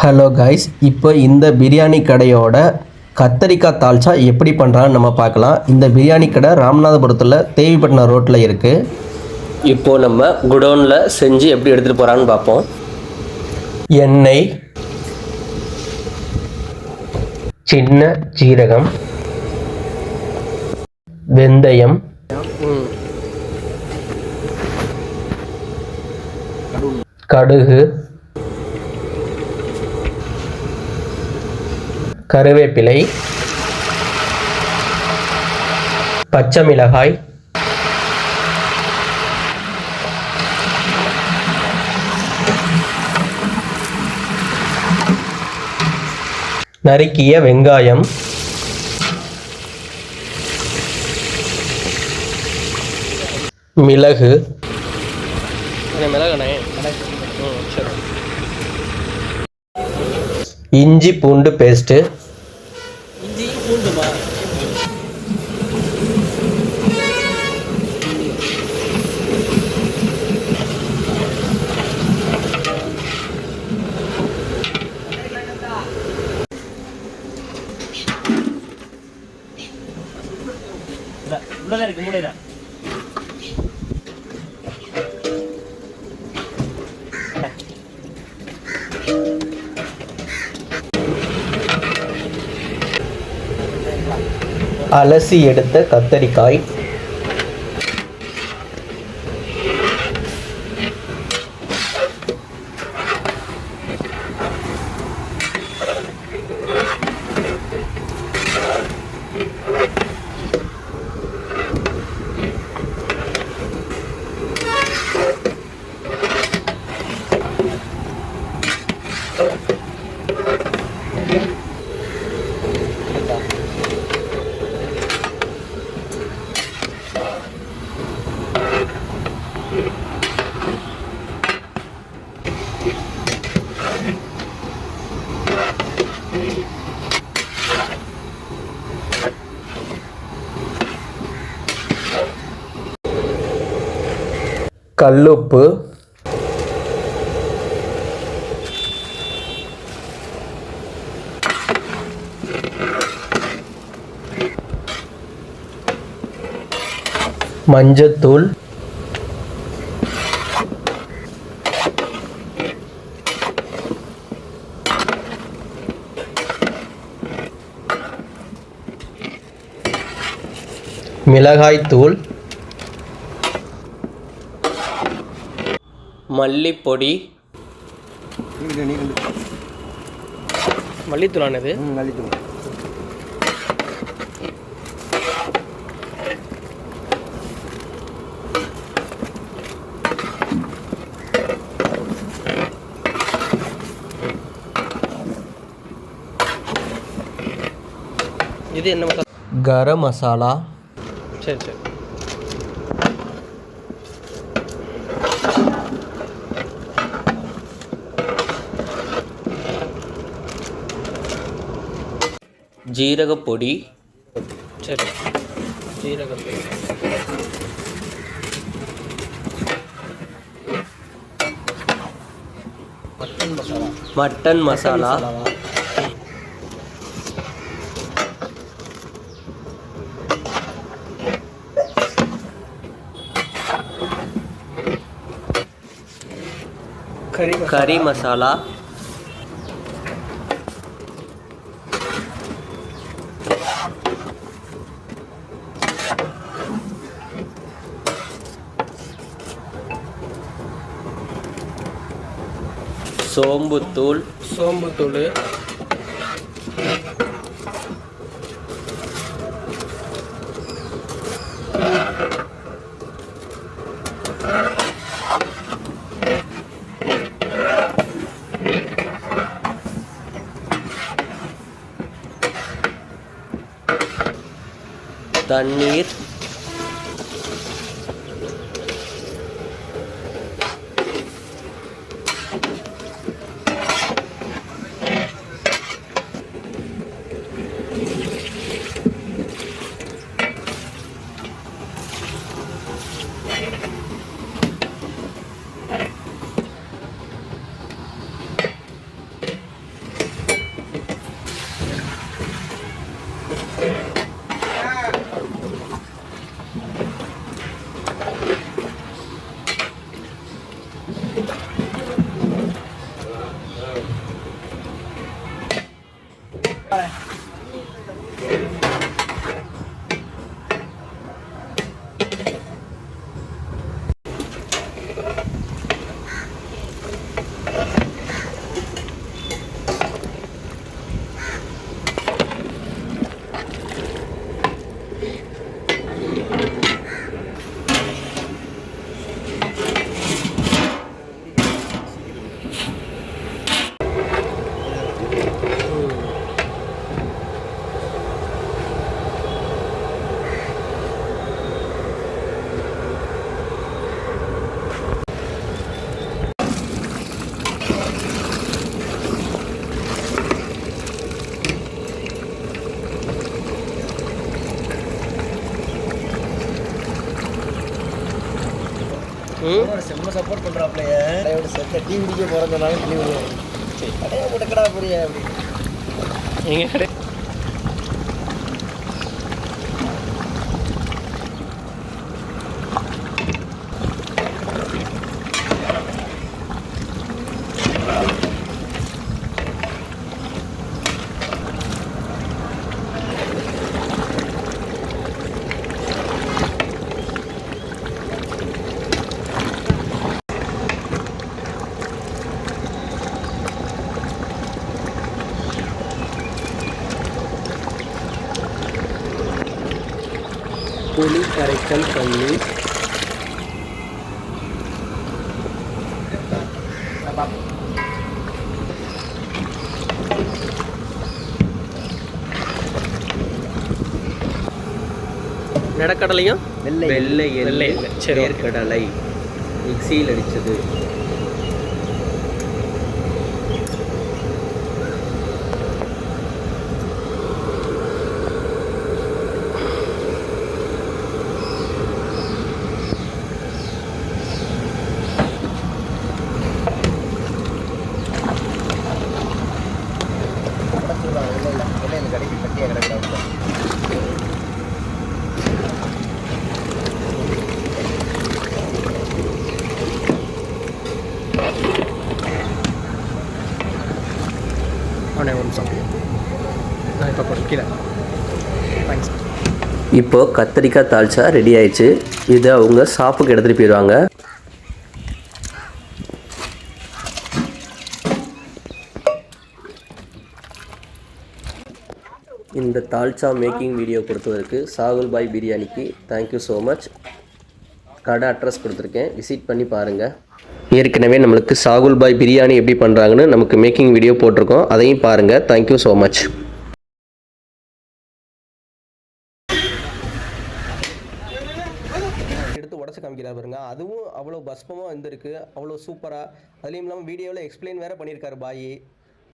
Hello guys, இப்போ இந்த பிரியாணி கடையோட கத்தரிக்காய் தால்ச்சா எப்படி பண்ணுறான்னு நம்ம பார்க்கலாம். இந்த பிரியாணி கடை ராமநாதபுரத்தில் தேவிப்பட்டினம் ரோட்டில் இருக்குது. இப்போது நம்ம குடோனில் செஞ்சு எப்படி எடுத்துகிட்டு போகிறான்னு பார்ப்போம். எண்ணெய், சின்ன ஜீரகம், வெந்தயம், கடுகு, கருவேப்பிலை, பச்சை மிளகாய், நறுக்கிய வெங்காயம், மிளகு, இஞ்சி பூண்டு பேஸ்ட்டு, அலசி எடுத்த கத்தரிக்காய், கல்லுப்பு, மஞ்சத்தூள், மிளகாய்த்தூள், மல்லிப்பொடி, மல்லித்தூளானது, இது என்ன மசாலா? கரம் மசாலா. சரி சரி. ஜீரகப்பொடி. சரி, ஜீரகப்பொடி. மட்டன் மசாலா. கறி மசாலா. சோம்புத்தூள். தண்ணீர். செம்ம சப்போர்ட் பண்ணுறாப்லையே செத்த டீ குடிக்க போகிறதுனாலும் டீ விடுவோம். சரி கடையை போட்டுக்கடா புரிய அப்படி எங்கள் கடை புளி கரைசல் பண்ணி நடக்கடலையும் வெள்ளை வெள்ளை சரி கடலை மிக்சியில் அடித்தது. கடைக்கு கட்டியாக கிடக்கிறாங்க. அவனே ஒரு நிமிஷம் நான் இப்போ படிக்கிறேன். தேங்க்ஸ். இப்போ கத்திரிக்காய் தால்ச்சா ரெடி ஆயிடுச்சு. இதை அவங்க ஷாப்புக்கு எடுத்துகிட்டு போயிடுவாங்க. இந்த தால்ச்சா மேக்கிங் வீடியோ கொடுத்ததற்கு சாகுல் பாய் பிரியாணிக்கு தேங்க்யூ ஸோ மச். கடை அட்ரஸ் கொடுத்துருக்கேன், விசிட் பண்ணி பாருங்கள். ஏற்கனவே நம்மளுக்கு சாகுல் பாய் பிரியாணி எப்படி பண்ணுறாங்கன்னு நமக்கு மேக்கிங் வீடியோ போட்டிருக்கோம், அதையும் பாருங்கள். Thank you so much. எடுத்து உடச்சி காமிக்கிறார் பாருங்க, அதுவும் அவ்வளோ பஸ்பமாக இருந்திருக்கு, அவ்வளோ சூப்பராக. அதுலேயும் இல்லாமல் வீடியோவில் எக்ஸ்பிளைன் வேறு பண்ணியிருக்காரு பாய்.